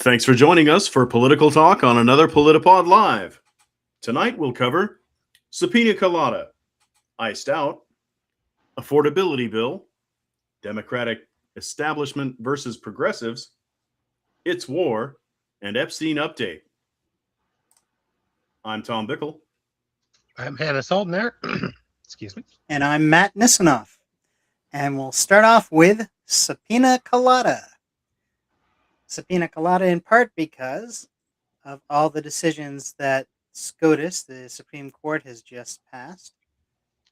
Thanks for joining us for Political Talk on another PolitiPod Live. Tonight we'll cover Subpoena Colada, Iced Out, Affordability Bill, Democratic Establishment versus Progressives, It's War, and Epstein Update. I'm Tom Bickle. I'm Hannah Saltner. Excuse me. And I'm Matt Nisanoff. And we'll start off with Subpoena Colada. Subpoena Colada in part because of all the decisions that SCOTUS, the Supreme Court, has just passed,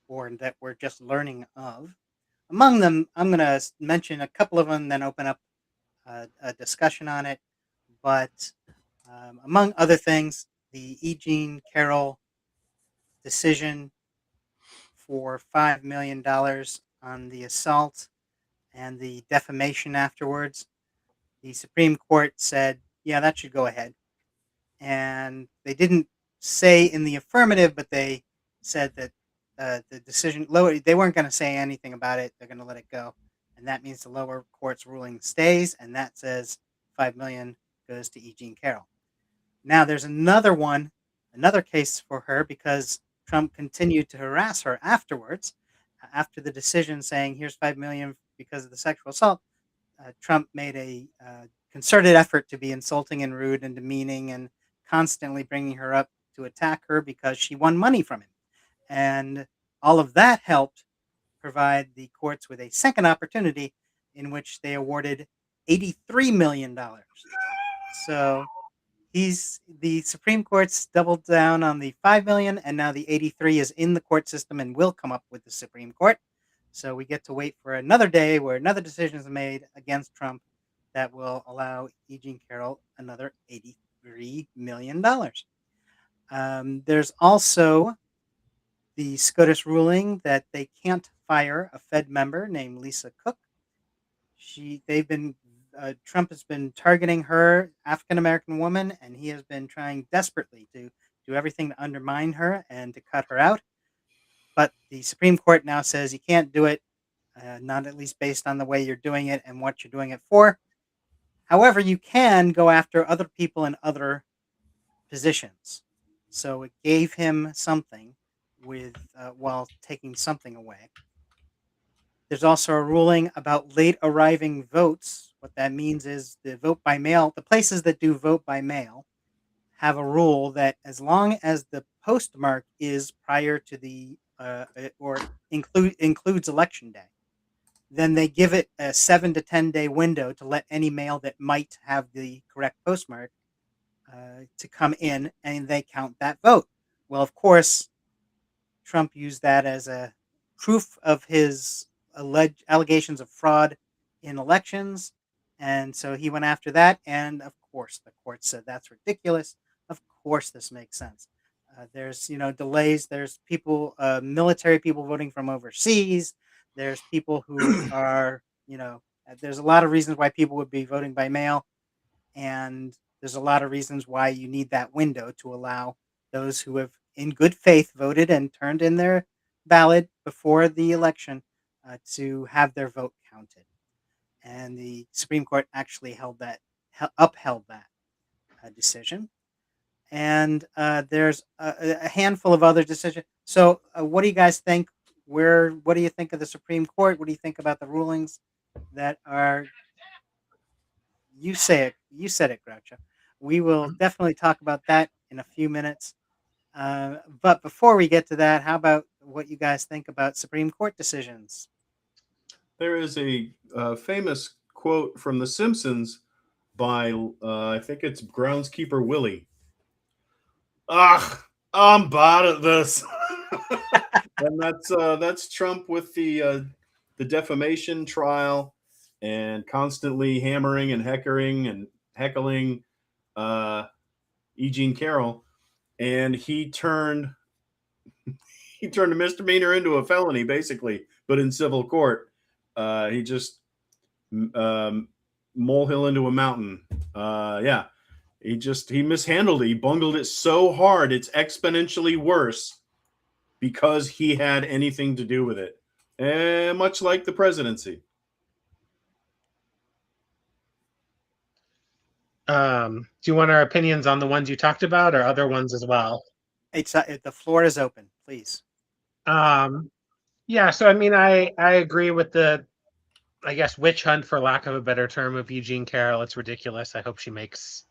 or that we're just learning of. Among them, I'm going to mention a couple of them, then open up a discussion on it. But among other things, the E. Jean Carroll decision for $5 million on the assault and the defamation afterwards. The Supreme Court said, yeah, that should go ahead. And they didn't say in the affirmative, but they said that the decision, they weren't going to say anything about it. They're going to let it go. And that means the lower court's ruling stays, and that says $5 million goes to E. Jean Carroll. Now there's another case for her because Trump continued to harass her afterwards. After the decision saying, here's $5 million because of the sexual assault, Trump made a concerted effort to be insulting and rude and demeaning and constantly bringing her up to attack her because she won money from him. And all of that helped provide the courts with a second opportunity in which they awarded $83 million. So the Supreme Court's doubled down on the $5 million, and now the 83 is in the court system and will come up with the Supreme Court. So we get to wait for another day where another decision is made against Trump that will allow E. Jean Carroll another $83 million. There's also the SCOTUS ruling that they can't fire a Fed member named Lisa Cook. Trump has been targeting her, African-American woman, and he has been trying desperately to do everything to undermine her and to cut her out. But the Supreme Court now says you can't do it, not at least based on the way you're doing it and what you're doing it for. However, you can go after other people in other positions. So it gave him something while taking something away. There's also a ruling about late arriving votes. What that means is the vote by mail, the places that do vote by mail have a rule that as long as the postmark is prior to the or includes election day, then they give it a 7 to 10 day window to let any mail that might have the correct postmark to come in, and they count that vote. Well, of course, Trump used that as a proof of his alleged allegations of fraud in elections, and so he went after that. And of course, the court said that's ridiculous. Of course, this makes sense. There's delays. There's people, military people voting from overseas. There's people who are there's a lot of reasons why people would be voting by mail, and there's a lot of reasons why you need that window to allow those who have in good faith voted and turned in their ballot before the election to have their vote counted. And the Supreme Court actually upheld that decision. And there's a handful of other decisions. So what do you guys think? What do you think of the Supreme Court? What do you think about the rulings that are... You said it, Groucho. We will definitely talk about that in a few minutes. But before we get to that, how about what you guys think about Supreme Court decisions? There is a famous quote from The Simpsons by, I think it's groundskeeper Willie. I'm bad at this. And that's Trump with the defamation trial and constantly hammering and heckling E. Jean Carroll, and he turned a misdemeanor into a felony, basically, but in civil court. He just molehill into a mountain. He mishandled it. He bungled it so hard it's exponentially worse because he had anything to do with it. Much like the presidency. Do you want our opinions on the ones you talked about or other ones as well? The floor is open, please. Yeah, so I mean, I agree with the, I guess, witch hunt, for lack of a better term, of Eugene Carroll. It's ridiculous. I hope she makes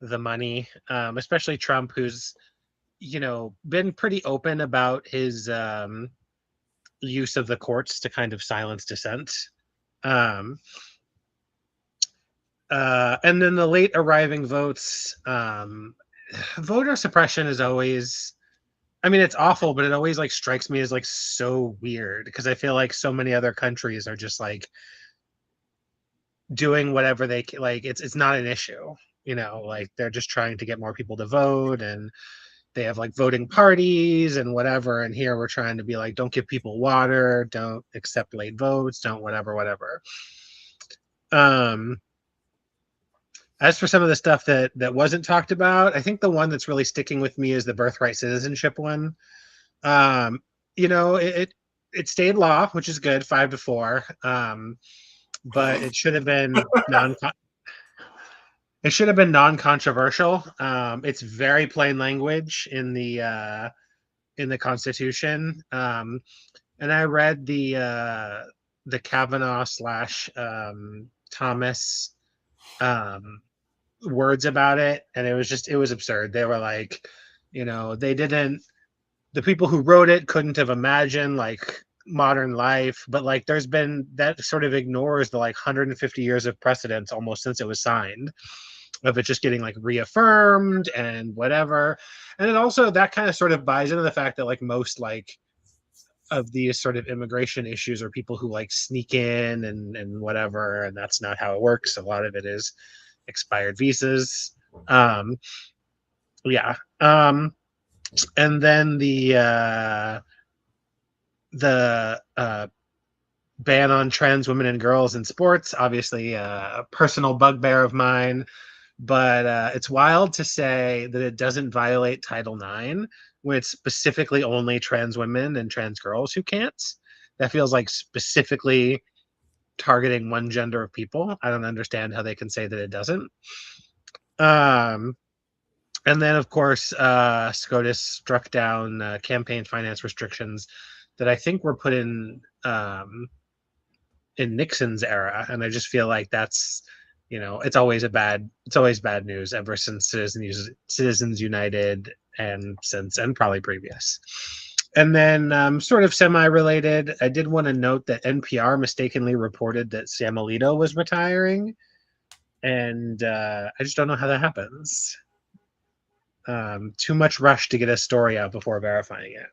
the money, especially Trump, who's, been pretty open about his use of the courts to kind of silence dissent. Um, and then the late arriving votes, voter suppression is always, I mean, it's awful, but it always like strikes me as like so weird because I feel like so many other countries are just like doing whatever they like. It's not an issue, like they're just trying to get more people to vote, and they have like voting parties and whatever. And here we're trying to be like, don't give people water, don't accept late votes, don't whatever. Um, as for some of the stuff that wasn't talked about, I think the one that's really sticking with me is the birthright citizenship one. Um, it stayed law, which is good, 5-4. But it should have been non-controversial. It's very plain language in the Constitution. And I read the Kavanaugh slash Thomas words about it, and it was absurd. They were like, they didn't, the people who wrote it couldn't have imagined like modern life, but like there's been, that sort of ignores the like 150 years of precedence almost since it was signed, of it just getting like reaffirmed and whatever. And then also that kind of sort of buys into the fact that like most like of these sort of immigration issues are people who like sneak in and whatever, and that's not how it works. A lot of it is expired visas. Yeah. And then the ban on trans women and girls in sports, obviously a personal bugbear of mine, but it's wild to say that it doesn't violate Title IX when it's specifically only trans women and trans girls who can't. That feels like specifically targeting one gender of people. I don't understand how they can say that it doesn't. Um, and then, of course, SCOTUS struck down campaign finance restrictions that I think were put in Nixon's era, and I just feel like that's, it's always bad news ever since Citizens United, and probably previous. And then, sort of semi-related, I did want to note that NPR mistakenly reported that Sam Alito was retiring, and I just don't know how that happens. Too much rush to get a story out before verifying it.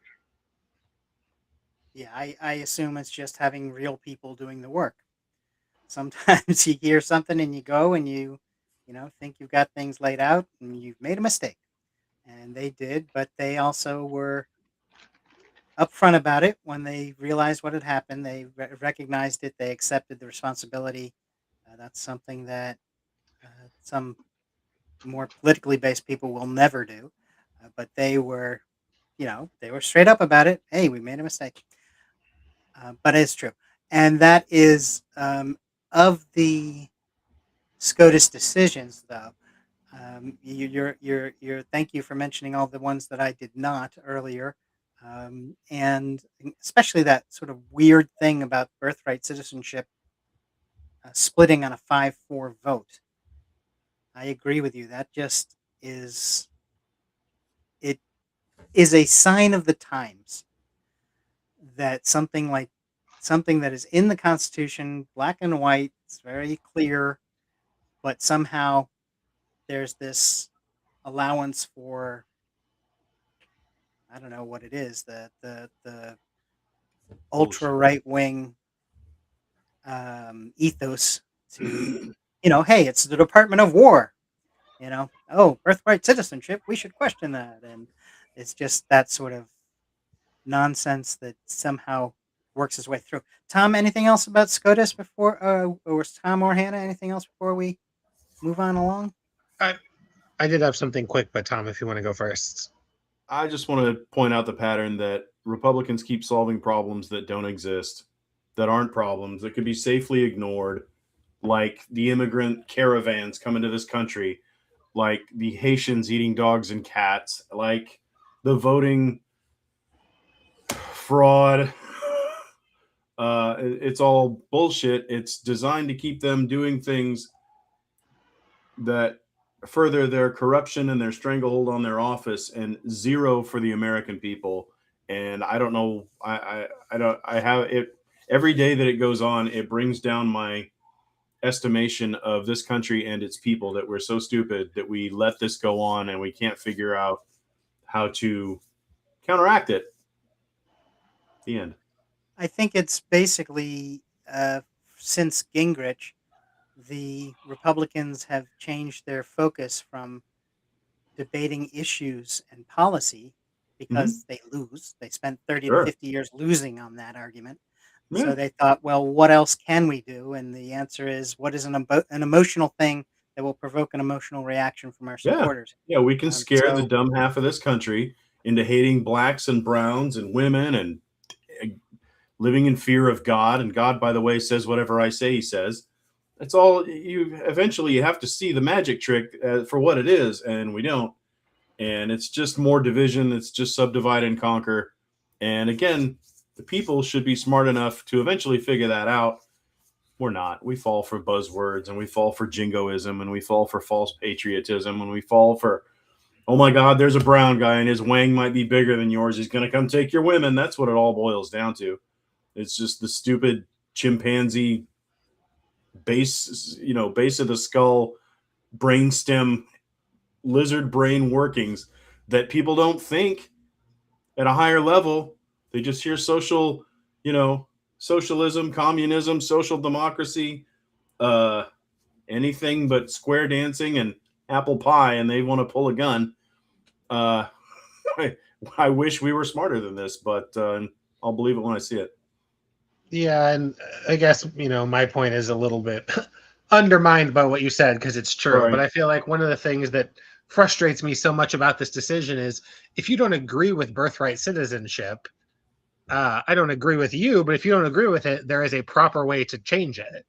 Yeah, I assume it's just having real people doing the work. Sometimes you hear something and you go and you think you've got things laid out and you've made a mistake. And they did, but they also were upfront about it when they realized what had happened. They recognized it. They accepted the responsibility. That's something that some more politically based people will never do. But they were straight up about it. Hey, we made a mistake. But it's true. And that is of the SCOTUS decisions, though. Thank you for mentioning all the ones that I did not earlier, and especially that sort of weird thing about birthright citizenship splitting on a 5-4 vote. I agree with you. That just is it is a sign of the times that something that is in the Constitution, black and white, it's very clear, but somehow there's this allowance for, I don't know what it is, the ultra right wing ethos to, hey, it's the Department of War, oh, birthright citizenship, we should question that, and it's just that sort of nonsense that somehow works its way through. Tom, anything else about SCOTUS before, or Tom or Hannah, anything else before we move on along? I did have something quick, but Tom, if you want to go first. I just want to point out the pattern that Republicans keep solving problems that don't exist, that aren't problems, that could be safely ignored. like the immigrant caravans coming to this country, like the Haitians eating dogs and cats, like the voting fraud. It's all bullshit. It's designed to keep them doing things that further their corruption and their stranglehold on their office, and zero for the American people. And I don't know. I don't. I have it every day that it goes on. It brings down my estimation of this country and its people, that we're so stupid that we let this go on and we can't figure out how to counteract it. The end. I think it's basically since Gingrich, the Republicans have changed their focus from debating issues and policy Mm-hmm. because they lose. They spent 30 to Sure. 50 years losing on that argument. Yeah. So they thought, well, what else can we do? And the answer is, what is an emotional thing that will provoke an emotional reaction from our Yeah. supporters? Yeah. We can scare the So, dumb half of this country into hating blacks and browns and women and living in fear of God. And God, by the way, says whatever I say he says. It's all you eventually you have to see the magic trick for what it is, and we don't. And it's just more division. It's just subdivide and conquer. And again, the people should be smart enough to eventually figure that out. We're not. We fall for buzzwords, and we fall for jingoism, and we fall for false patriotism, and we fall for, oh my God, there's a brown guy and his wang might be bigger than yours. He's going to come take your women. That's what it all boils down to. It's just the stupid chimpanzee base of the skull, brainstem, lizard brain workings that people don't think at a higher level. They just hear you know, socialism, communism, social democracy, uh, anything but square dancing and apple pie, and they want to pull a gun. Uh, I wish we were smarter than this, but I'll believe it when I see it. Yeah, and I guess, my point is a little bit undermined by what you said because it's true. But Right. I feel like one of the things that frustrates me so much about this decision is if you don't agree with birthright citizenship, I don't agree with you, but if you don't agree with it, there is a proper way to change it.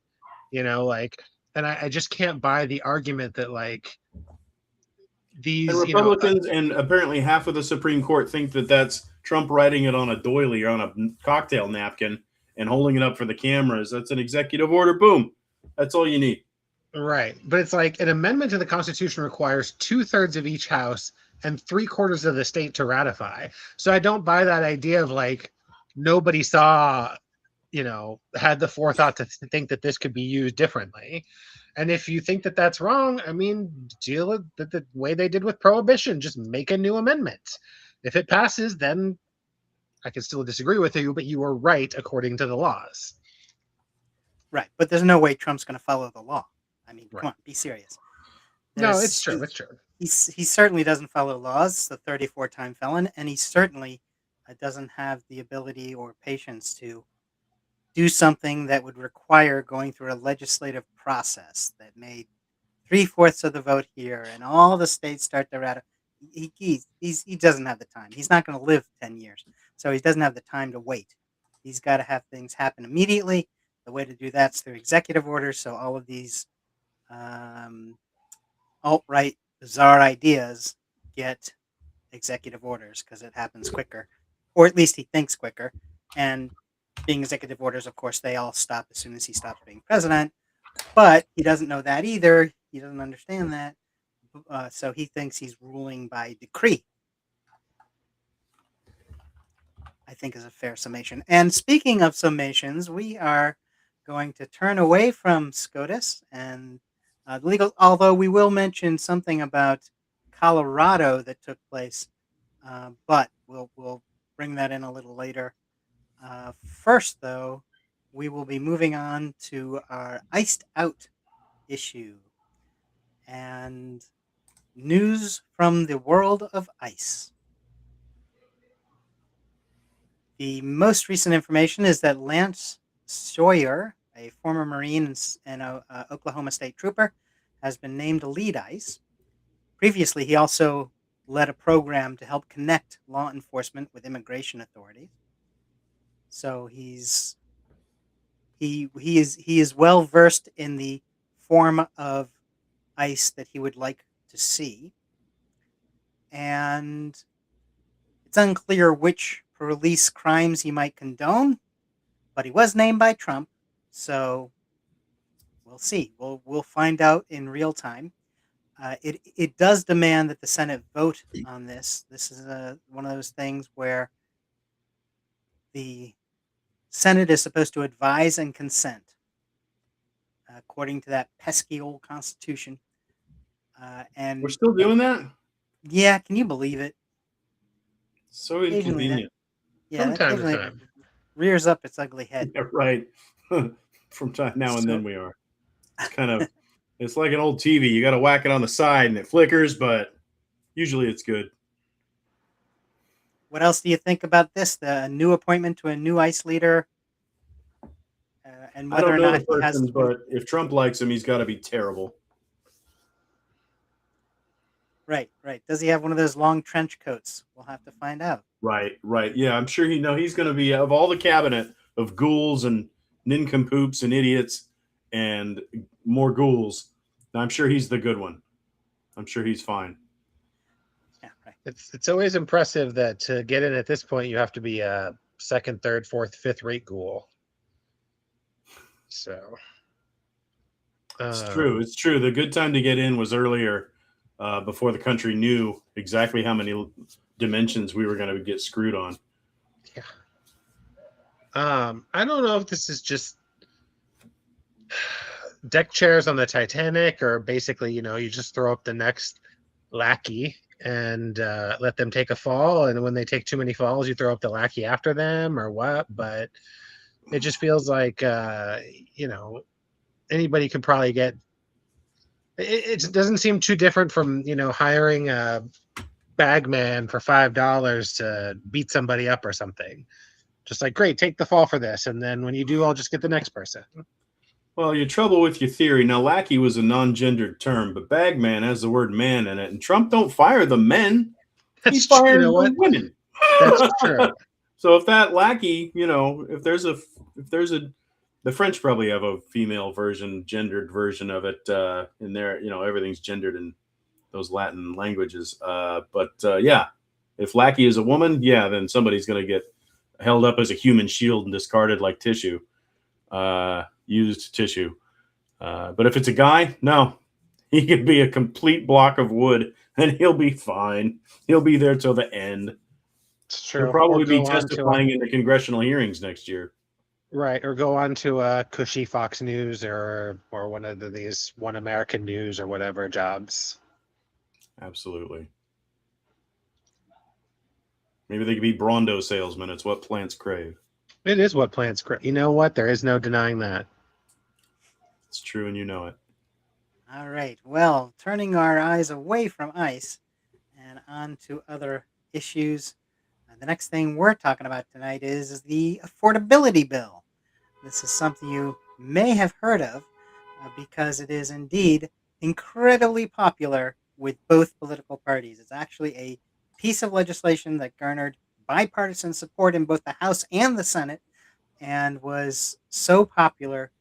Like, and I just can't buy the argument that like And these, Republicans and apparently half of the Supreme Court think that that's Trump writing it on a doily or on a cocktail napkin and holding it up for the cameras. That's an executive order. Boom. That's all you need. right. But it's like an amendment to the Constitution requires 2/3 of each house and 3/4 of the state to ratify. So I don't buy that idea of like nobody saw, had the forethought to think that this could be used differently. And if you think that that's wrong, I mean, deal with the way they did with prohibition, just make a new amendment. If it passes, then I can still disagree with you, but you are right according to the laws. right. But there's no way Trump's going to follow the law. I mean, Right. come on, be serious. No, it's There's true. It's true. he certainly doesn't follow laws. The 34-time felon, and he certainly doesn't have the ability or patience to do something that would require going through a legislative process that made 3/4 of the vote here and all the states start to ratify. He doesn't have the time. He's not going to live 10 years, so he doesn't have the time to wait. He's got to have things happen immediately. The way to do that's through executive orders. So all of these um, alt-right bizarre ideas get executive orders because it happens quicker, or at least he thinks quicker. And being executive orders, of course, they all stop as soon as he stops being president. But he doesn't know that either. He doesn't understand that. So he thinks he's ruling by decree. I think is a fair summation. And speaking of summations, we are going to turn away from SCOTUS and legal, although we will mention something about Colorado that took place, but we'll bring that in a little later. First, though, we will be moving on to our iced out issue and news from the world of ice. The most recent information is that Lance Sawyer, a former Marine and a Oklahoma State Trooper, has been named lead ice. Previously, he also led a program to help connect law enforcement with immigration authorities. So he's he is well versed in the form of ice that he would like to see, and it's unclear which police crimes he might condone. But he was named by Trump, so we'll see. We'll find out in real time. It does demand that the Senate vote on this. This is one of those things where the Senate is supposed to advise and consent, according to that pesky old Constitution. We're And still doing that? yeah, can you believe it? So Occasionally, inconvenient. From time to occasionally time. rears up its ugly head. Yeah, right. From time now and So- then we are. It's kind of, it's like an old TV. You got to whack it on the side and it flickers, but usually it's good. What else do you think about this? The new appointment to a new ICE leader, and I whether don't or know not the he has. person, but if Trump likes him, he's got to be terrible. Right. Does he have one of those long trench coats? We'll have to find out. Right. Yeah, I'm sure he's going to be, of all the cabinet of ghouls and nincompoops and idiots and more ghouls, I'm sure he's the good one. I'm sure he's fine. Yeah, right. It's always impressive that to get in at this point, you have to be a second, third, fourth, fifth rate ghoul. So It's true. It's true. The good time to get in was earlier, before the country knew exactly how many dimensions we were going to get screwed on. Yeah. I don't know if this is just deck chairs on the Titanic, or basically, you just throw up the next lackey and let them take a fall, and when they take too many falls, you throw up the lackey after them, or what? But it just feels like anybody could probably get. It doesn't seem too different from hiring a bagman for $5 to beat somebody up or something. Just like, great, take the fall for this, and then when you do, I'll just get the next person. Well, your trouble with your theory. Now, lackey was a non-gendered term, but bagman has the word man in it, and Trump don't fire the men. He That's true. fires You know the what? women. That's true. So if that lackey, if there's a, the French probably have a female version, gendered version of it in there. Everything's gendered in those Latin languages. But yeah, if lackey is a woman, yeah, then somebody's going to get held up as a human shield and discarded like tissue, used tissue. But if it's a guy, no, he could be a complete block of wood and he'll be fine. He'll be there till the end. It's true. He'll probably Or be go on to testifying in the congressional hearings next year. right, or go on to a cushy Fox News or one of these One American News or whatever jobs. Absolutely. Maybe they could be Brondo salesmen. It's what plants crave. It is what plants grow. You know what? There is no denying that. It's true, and you know it. All right. Well, turning our eyes away from ICE and on to other issues. The next thing we're talking about tonight is the affordability bill. This is something you may have heard of because it is indeed incredibly popular with both political parties. It's actually a piece of legislation that garnered bipartisan support in both the House and the Senate and was so popular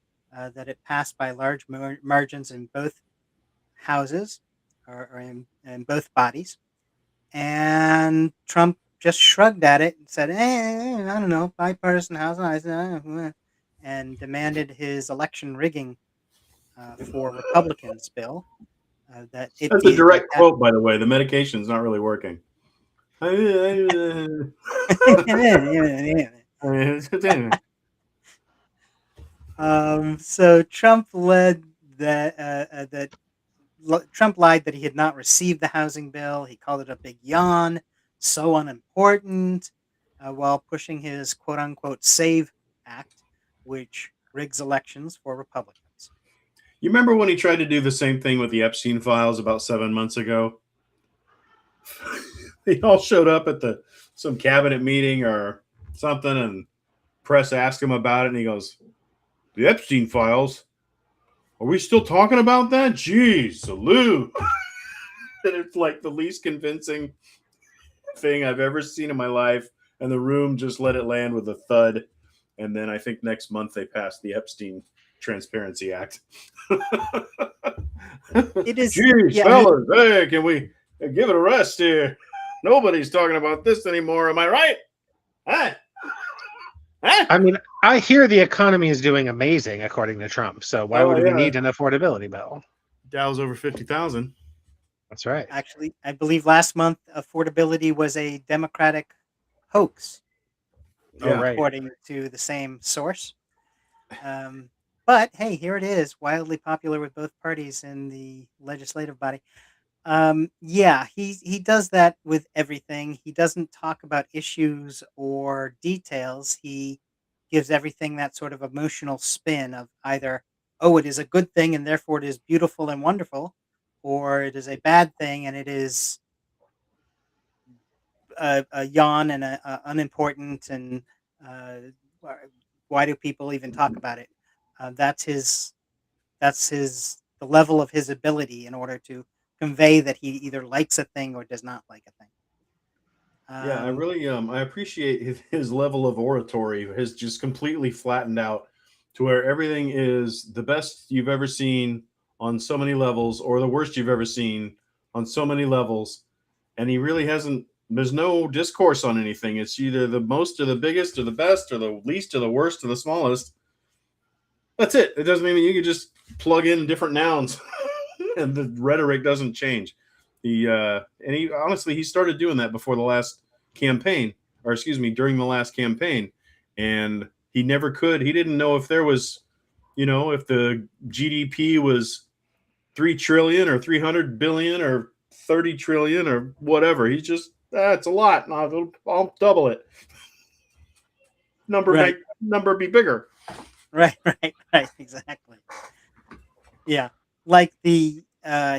that it passed by large margins in both houses or in both bodies. And Trump just shrugged at it and said, I don't know, bipartisan House, and demanded his election rigging for Republicans bill. That it That's be a direct that, quote, by the way. The medication's not really working. So Trump led Trump lied that he had not received the housing bill. He called it a big yawn, so unimportant, while pushing his quote unquote SAVE Act, which rigs elections for Republicans. You remember when he tried to do the same thing with the Epstein files about 7 months ago? They all showed up at some cabinet meeting or something, and press asked him about it, and he goes, "The Epstein files? Are we still talking about that? Geez, salute." And it's like the least convincing thing I've ever seen in my life, and the room just let it land with a thud. and then I think next month they passed the Epstein Transparency Act. It is, Geez, yeah. I mean, fellas, hey, can we give it a rest here? Nobody's talking about this anymore. Am I right? Huh? Huh? I mean, I hear the economy is doing amazing according to Trump. So why Oh would we yeah, need an affordability bill? Dow's over 50,000. That's right. actually, I believe last month affordability was a Democratic hoax, Oh, Yeah, right. according to the same source. But hey, here it is, wildly popular with both parties in the legislative body. Yeah, he does that with everything. He doesn't talk about issues or details. He gives everything that sort of emotional spin of either, oh, it is a good thing and therefore it is beautiful and wonderful, or it is a bad thing and it is a yawn and a unimportant and uh, why why do people even talk about it? That's his. That's his the level of his ability in order to convey that he either likes a thing or does not like a thing. yeah. I Um, really I appreciate his level of oratory has just completely flattened out to where everything is the best you've ever seen on so many levels, or the worst you've ever seen on so many levels, and he really hasn't. There's no discourse on anything. It's either the most or the biggest or the best or the least or the worst or the smallest. That's it. It doesn't mean you can just plug in different nouns and the rhetoric doesn't change. And he honestly he started doing that before the last campaign, or excuse me, during the last campaign, and he never could. He didn't know if there was, if the GDP was 3 trillion or 300 billion or 30 trillion or whatever. He's just it's a lot. I'll double it. right, Number be bigger. right, exactly. Yeah, like the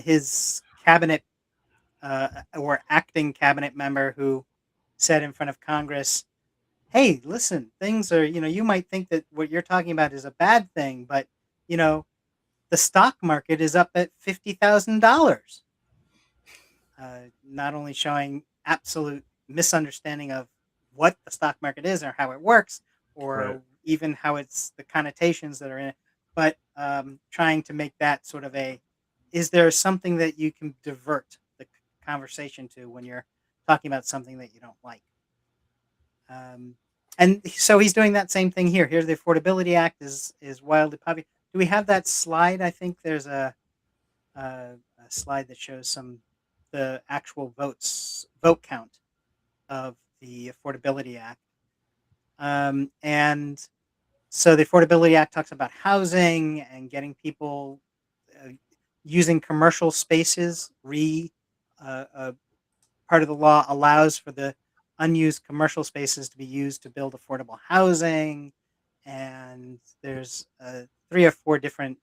his cabinet or acting cabinet member who said in front of Congress, "Hey, listen, things are you might think that what you're talking about is a bad thing, but you know the stock market is up at $50,000." Not only showing absolute misunderstanding of what the stock market is or how it works, Right. or even how it's the connotations that are in it, but trying to make that sort of is there something that you can divert the conversation to when you're talking about something that you don't like? Um, and so he's doing that same thing here. Here's the Affordability Act is wildly popular. Do we have that slide? I think there's a slide that shows the actual vote count of the Affordability Act. And so the Affordability Act talks about housing and getting people uh, using commercial spaces. Part of the law allows for the unused commercial spaces to be used to build affordable housing. And there's 3 or 4 different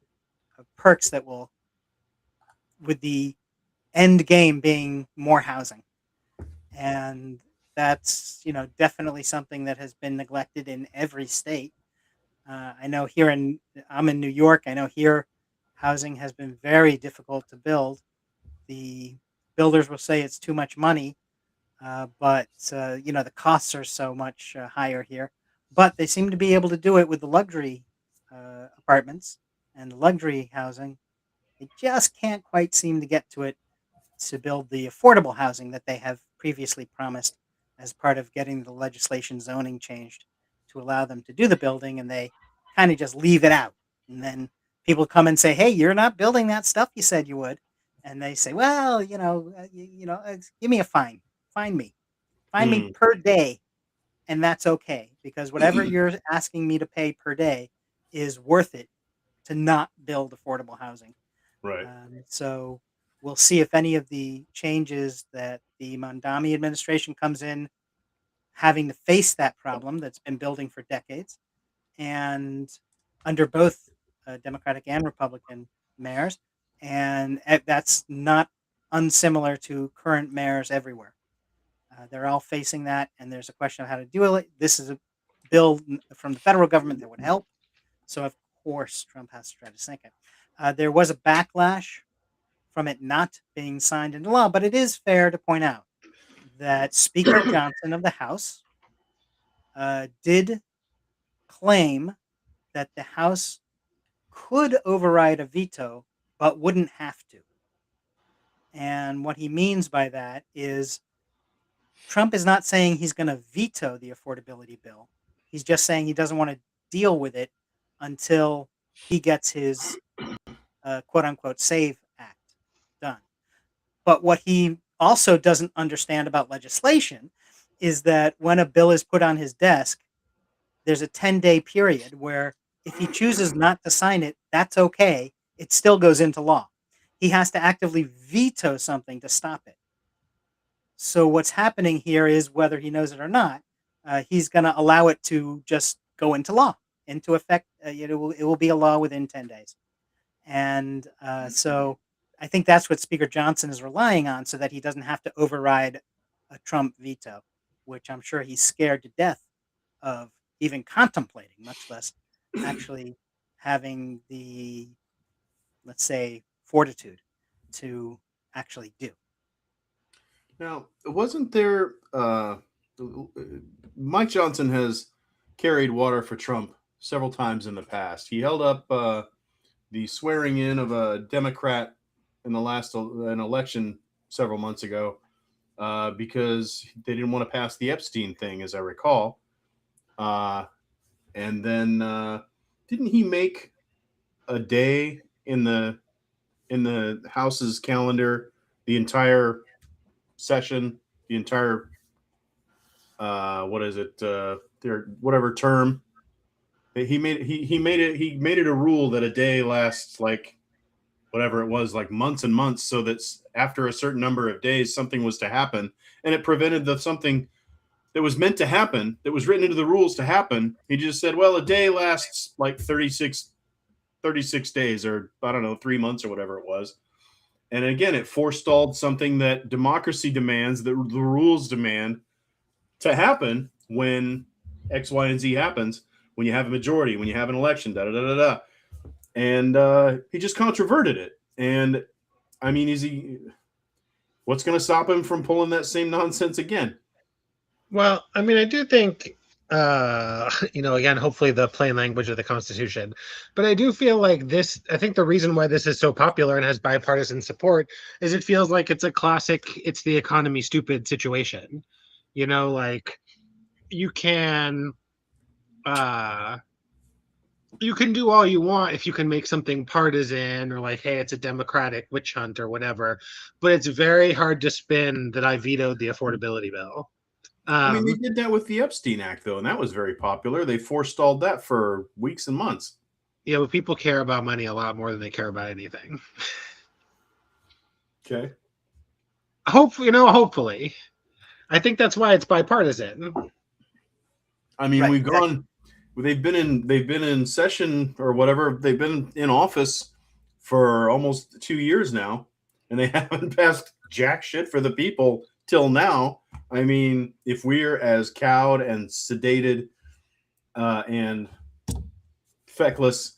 perks that will, with the end game being more housing. And that's definitely something that has been neglected in every state. I know I'm in New York. I know here housing has been very difficult to build. The builders will say it's too much money, but the costs are so much higher here. But they seem to be able to do it with the luxury apartments and the luxury housing. They just can't quite seem to get to it to build the affordable housing that they have previously promised as part of getting the legislation zoning changed to allow them to do the building, and they kind of just leave it out. And then people come and say, "Hey, you're not building that stuff you said you would," and they say, "Well, give me a fine fine me Hmm. per day, and that's okay because whatever you're asking me to pay per day is worth it to not build affordable housing." Right. So we'll see if any of the changes that the Mondami administration comes in having to face that problem that's been building for decades, and under both Democratic and Republican mayors, and that's not unsimilar to current mayors everywhere. They're all facing that, and there's a question of how to do it. This is a bill from the federal government that would help. So of course Trump has to try to sink it. There was a backlash from it not being signed into law. But it is fair to point out that Speaker Johnson of the House did claim that the House could override a veto, but wouldn't have to. And what he means by that is Trump is not saying he's going to veto the affordability bill. He's just saying he doesn't want to deal with it until he gets his quote unquote SAVE Act done. But what he also doesn't understand about legislation is that when a bill is put on his desk, there's a 10-day period where if he chooses not to sign it, that's okay. It still goes into law. He has to actively veto something to stop it. So what's happening here is, whether he knows it or not, he's going to allow it to just go into law, into effect. It will be a law within 10 days. And so I think that's what Speaker Johnson is relying on, so that he doesn't have to override a Trump veto, which I'm sure he's scared to death of even contemplating, much less actually having the, let's say, fortitude to actually do. Now, wasn't there? Mike Johnson has carried water for Trump several times in the past. He held up the swearing in of a Democrat in the last an election several months ago because they didn't want to pass the Epstein thing, as I recall. And then didn't he make a day in the House's calendar, the entire session, the entire what is it? Their whatever term. He made it a rule that a day lasts like whatever it was, like months and months, so that after a certain number of days something was to happen, and it prevented the something that was meant to happen, that was written into the rules to happen. He just said, well, a day lasts like 36 days, or I don't know, 3 months or whatever it was. And again, it forestalled something that democracy demands, that the rules demand to happen when X, Y, and Z happens, when you have a majority, when you have an election, da da da da da. And he just controverted it. And I mean, what's going to stop him from pulling that same nonsense again? Well, I mean, I do think, again, hopefully the plain language of the Constitution, but I do feel like this, I think the reason why this is so popular and has bipartisan support is it feels like it's a classic, it's the economy stupid situation. Like you can, you can do all you want if you can make something partisan or like, hey, it's a Democratic witch hunt or whatever, but it's very hard to spin that I vetoed the affordability bill. I mean, they did that with the Epstein Act, though, and that was very popular. They forestalled that for weeks and months. Yeah, but people care about money a lot more than they care about anything. Okay. Hopefully. I think that's why it's bipartisan. I mean, Right, we've gone. They've been in session or whatever. They've been in office for almost 2 years now, and they haven't passed jack shit for the people till now. I mean, if we're as cowed and sedated and feckless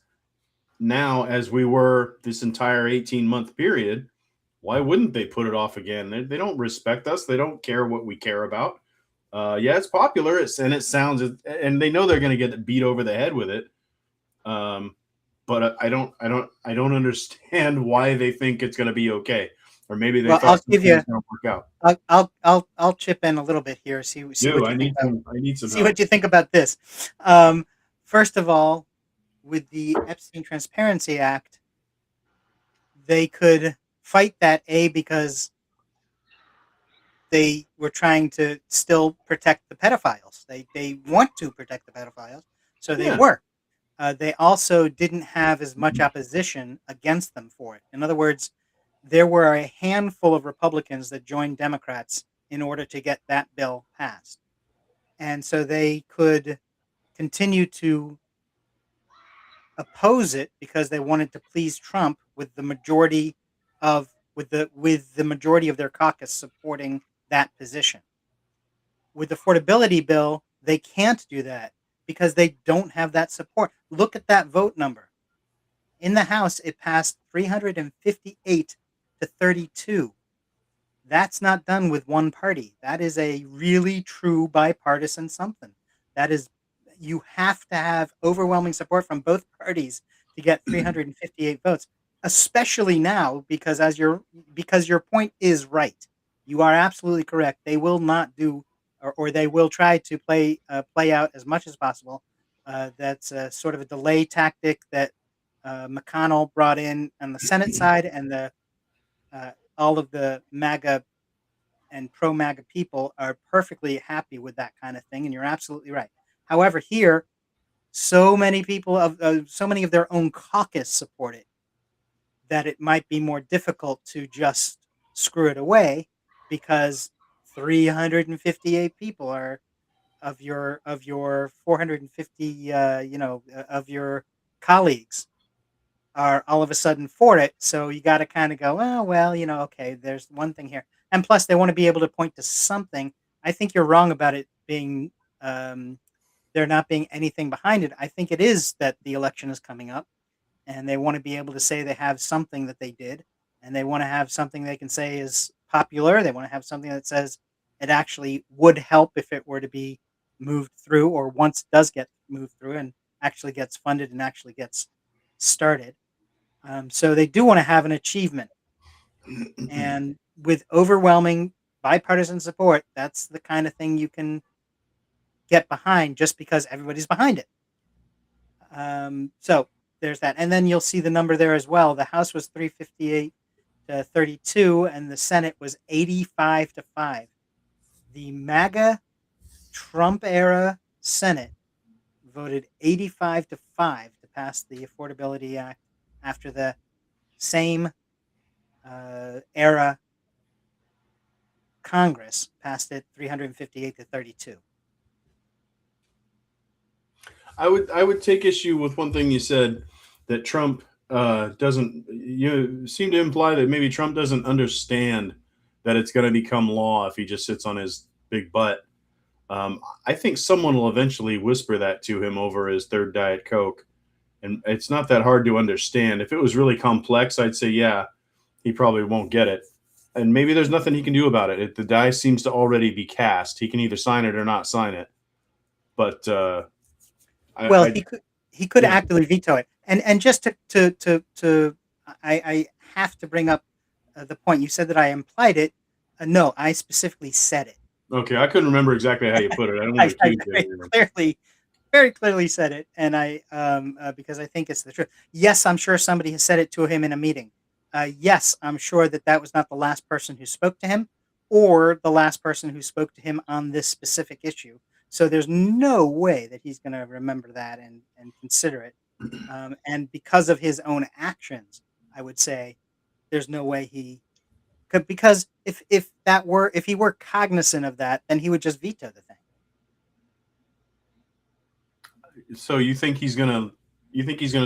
now as we were this entire 18-month period, why wouldn't they put it off again? They don't respect us. They don't care what we care about. Yeah, it's popular. It sounds, and they know they're going to get beat over the head with it. But I don't understand why they think it's going to be okay. Or maybe they thought I'll give you. it's going to work out. I'll chip in a little bit here. See what you think. I need some. See what you think about this. First of all, with the Epstein Transparency Act, they could fight that because they were trying to still protect the pedophiles. They want to protect the pedophiles, so they were. They also didn't have as much opposition against them for it. In other words, there were a handful of Republicans that joined Democrats in order to get that bill passed. And so they could continue to oppose it because they wanted to please Trump with the majority of their caucus supporting that position. With the affordability bill, they can't do that because they don't have that support. Look at that vote number. In the House, it passed 358 to 32. That's not done with one party. That is a really true bipartisan something. That is, you have to have overwhelming support from both parties to get 358 votes, especially now because your point is right. You are absolutely correct. They will not do, or they will try to play out as much as possible. That's sort of a delay tactic that McConnell brought in on the Senate side, and the all of the MAGA and pro MAGA people are perfectly happy with that kind of thing, and you're absolutely right. However, here, so many people so many of their own caucus support it that it might be more difficult to just screw it away because 358 people are of your 450 of your colleagues are all of a sudden for it. So you got to kind of go, oh, well, okay, there's one thing here. And plus, they want to be able to point to something. I think you're wrong about it being, there not being anything behind it. I think it is that the election is coming up and they want to be able to say they have something that they did. And they want to have something they can say is popular. They want to have something that says it actually would help if it were to be moved through, or once it does get moved through and actually gets funded and actually gets started. So they do want to have an achievement. And with overwhelming bipartisan support, that's the kind of thing you can get behind just because everybody's behind it. So there's that. And then you'll see the number there as well. The House was 358 to 32, and the Senate was 85 to 5. The MAGA Trump era Senate voted 85 to 5 to pass the Affordability Act after the same era Congress passed it 358 to 32. I would take issue with one thing you said, that Trump doesn't. You seem to imply that maybe Trump doesn't understand that it's going to become law if he just sits on his big butt. I think someone will eventually whisper that to him over his third Diet Coke, and it's not that hard to understand. If it was really complex, I'd say yeah, he probably won't get it, and maybe there's nothing he can do about it. The die seems to already be cast. He can either sign it or not sign it, but. Well, he could yeah. actively veto it, and just I have to bring up the point you said that I implied it. No, I specifically said it. Okay, I couldn't remember exactly how you put it. I don't want to accuse you. Very clearly said it, and I because I think it's the truth. Yes, I'm sure somebody has said it to him in a meeting. Yes, I'm sure that was not the last person who spoke to him, or the last person who spoke to him on this specific issue. So there's no way that he's going to remember that and consider it. And because of his own actions, I would say there's no way he could, because if he were cognizant of that, then he would just veto the thing. So you think he's gonna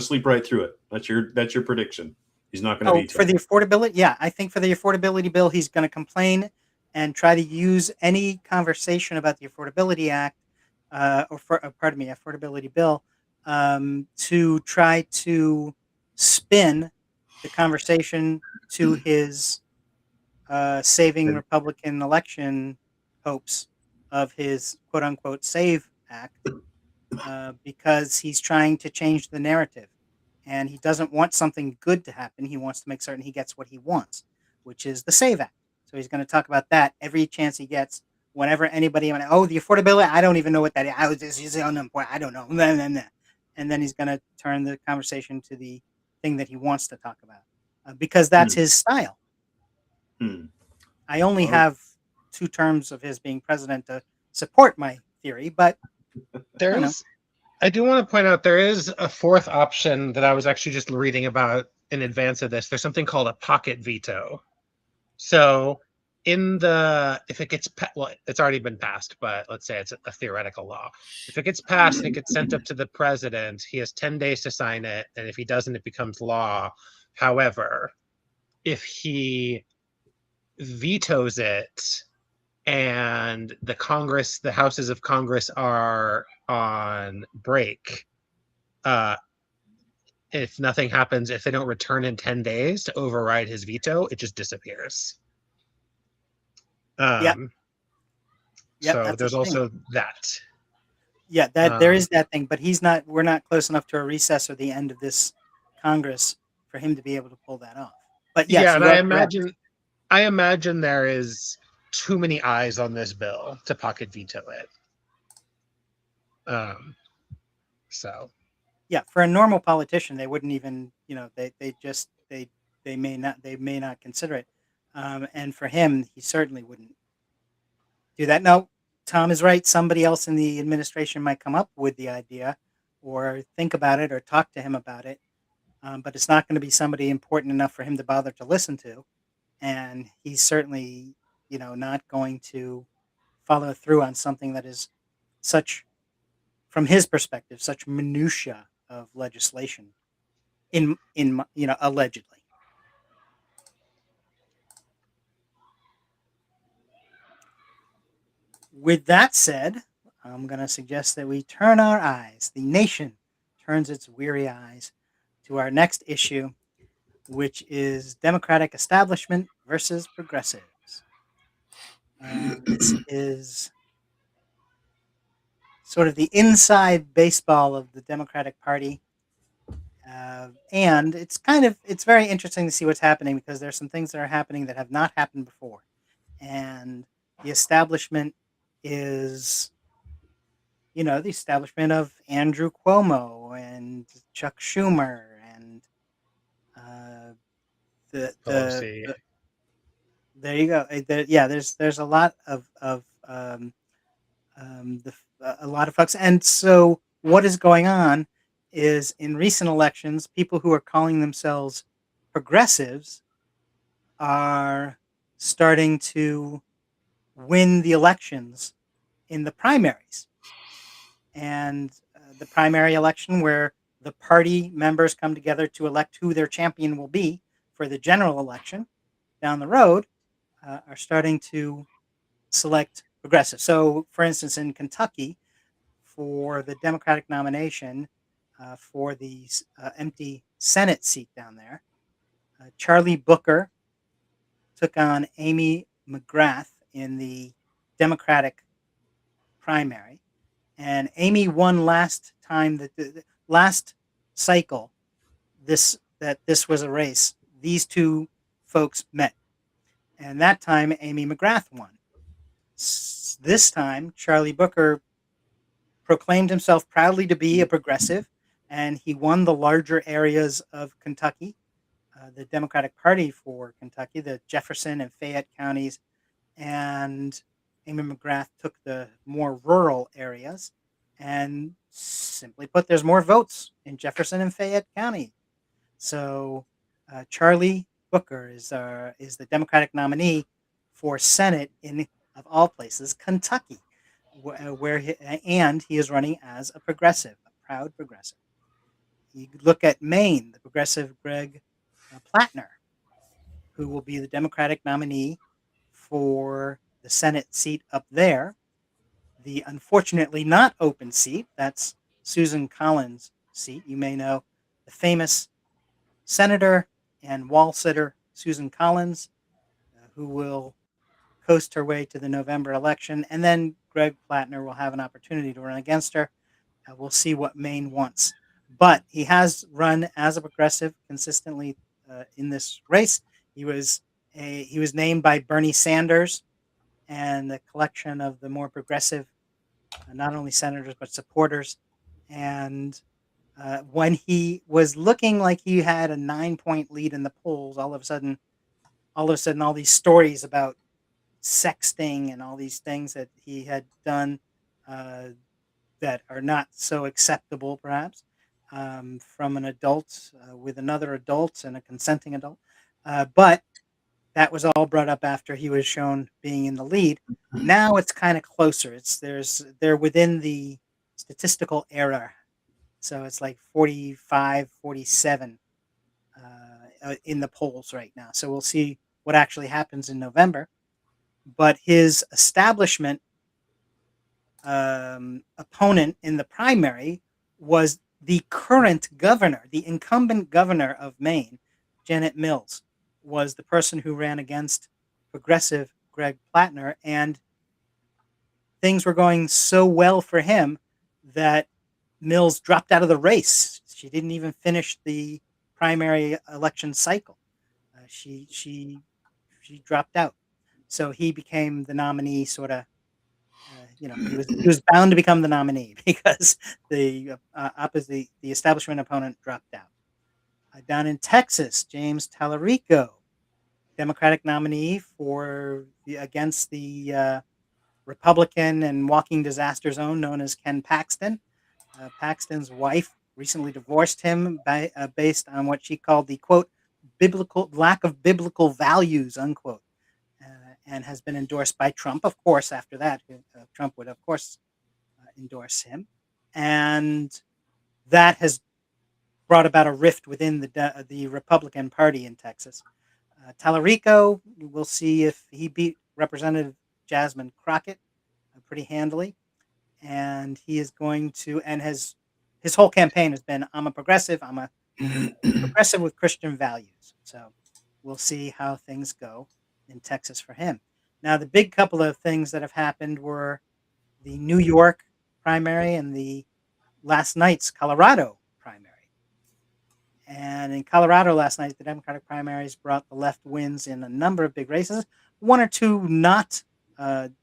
sleep right through it? That's your prediction. He's not going to veto for the affordability. Yeah, I think for the affordability bill, he's going to complain and try to use any conversation about the Affordability Act, Affordability Bill, to try to spin the conversation to his saving Republican election hopes of his quote unquote SAVE Act, because he's trying to change the narrative. And he doesn't want something good to happen. He wants to make certain he gets what he wants, which is the SAVE Act. So he's going to talk about that every chance he gets. Whenever anybody, the affordability, I don't even know what that is. I was just unemployed. I don't know. And then he's going to turn the conversation to the thing that he wants to talk about, because that's his style. I only have 2 terms of his being president to support my theory, but I do want to point out there is a fourth option that I was actually just reading about in advance of this. There's something called a pocket veto. So if it gets it's already been passed, but let's say it's a theoretical law. If it gets passed and it gets sent up to the president, he has 10 days to sign it, and if he doesn't, it becomes law. However, if he vetoes it and the houses of Congress are on break, if nothing happens, if they don't return in 10 days to override his veto, it just disappears. So there's also that. Yeah, that there Um, is that thing, but he's not. We're not close enough to a recess or the end of this Congress for him to be able to pull that off. But yes, yeah, and you are correct. I imagine there is too many eyes on this bill to pocket veto it. Um, so Yeah, for a normal politician, they wouldn't even. They just they may not consider it. And for him, he certainly wouldn't do that. No, Tom is right. Somebody else in the administration might come up with the idea, or think about it, or talk to him about it. But it's not going to be somebody important enough for him to bother to listen to. And he's certainly, not going to follow through on something that is such, from his perspective, such minutia of legislation. Allegedly. With that said, I'm going to suggest that we turn our eyes. The nation turns its weary eyes to our next issue, which is Democratic establishment versus progressives. This is sort of the inside baseball of the Democratic Party. And it's very interesting to see what's happening because there's some things that are happening that have not happened before. And the establishment is, the establishment of Andrew Cuomo and Chuck Schumer and uh, the Pelosi. there you go. Yeah, there's a lot of a lot of folks. And so, what is going on is in recent elections, people who are calling themselves progressives are starting to win the elections in the primaries. And the primary election, where the party members come together to elect who their champion will be for the general election down the road, are starting to select progressive. So, for instance, in Kentucky, for the Democratic nomination for the empty Senate seat down there, Charlie Booker took on Amy McGrath in the Democratic primary, and Amy won last time the last cycle. This was a race. These two folks met, and that time Amy McGrath won. This time, Charlie Booker proclaimed himself proudly to be a progressive, and he won the larger areas of Kentucky, the Democratic Party for Kentucky, the Jefferson and Fayette counties, and Amy McGrath took the more rural areas. And simply put, there's more votes in Jefferson and Fayette County. So Charlie Booker is the Democratic nominee for Senate in, of all places, Kentucky, and he is running as a progressive, a proud progressive. You look at Maine, the progressive Greg Plattner, who will be the Democratic nominee for the Senate seat up there. The unfortunately not open seat, that's Susan Collins' seat. You may know the famous Senator and wall sitter Susan Collins, who will coast her way to the November election. And then Greg Plattner will have an opportunity to run against her. We'll see what Maine wants. But he has run as a progressive consistently in this race. He was named by Bernie Sanders and a collection of the more progressive, not only senators but supporters. And when he was looking like he had a 9-point lead in the polls, all these stories about sexting and all these things that he had done uh, that are not so acceptable, perhaps, from an adult with another adult and a consenting adult. But that was all brought up after he was shown being in the lead. Now it's kind of closer. They're within the statistical error. So it's like 45, 47 in the polls right now. So we'll see what actually happens in November. But his establishment opponent in the primary was the current governor, the incumbent governor of Maine, Janet Mills, was the person who ran against progressive Greg Plattner, and things were going so well for him that Mills dropped out of the race. She didn't even finish the primary election cycle. She dropped out, so he became the nominee. Sort of, he was bound to become the nominee because the establishment opponent dropped out. Down in Texas, James Tallarico, Democratic nominee against the Republican and walking disaster zone known as Ken Paxton. Paxton's wife recently divorced him based on what she called the quote biblical lack of biblical values unquote, and has been endorsed by Trump. Of course, after that, Trump would of course endorse him, and that has brought about a rift within the Republican Party in Texas. Tallarico, we'll see if he beat Representative Jasmine Crockett pretty handily, and he is going to, and his whole campaign has been, I'm a progressive with Christian values. So we'll see how things go in Texas for him. Now, the big couple of things that have happened were the New York primary and the last night's Colorado primary. And in Colorado last night, the Democratic primaries brought the left wins in a number of big races. One or two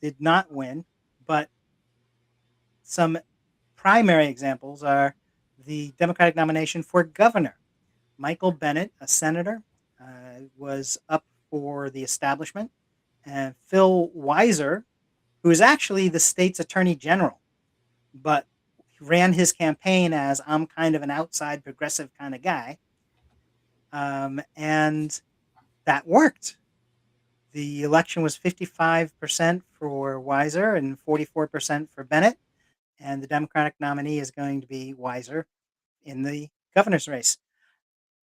did not win, but some primary examples are the Democratic nomination for governor. Michael Bennet, a senator, was up for the establishment, and Phil Weiser, who is actually the state's attorney general, but ran his campaign as I'm kind of an outside progressive kind of guy. And that worked. The election was 55% for Weiser and 44% for Bennett. And the Democratic nominee is going to be Weiser in the governor's race.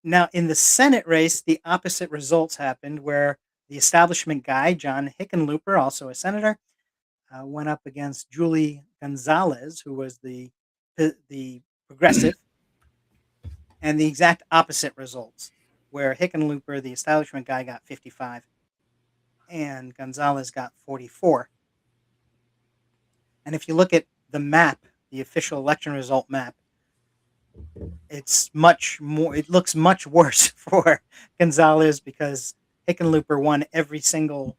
Now, in the Senate race, the opposite results happened where the establishment guy, John Hickenlooper, also a senator, went up against Julie Gonzalez, who was the progressive, and the exact opposite results, where Hickenlooper, the establishment guy, got 55, and Gonzalez got 44. And if you look at the map, the official election result map, it's much more. It looks much worse for Gonzalez because Hickenlooper won every single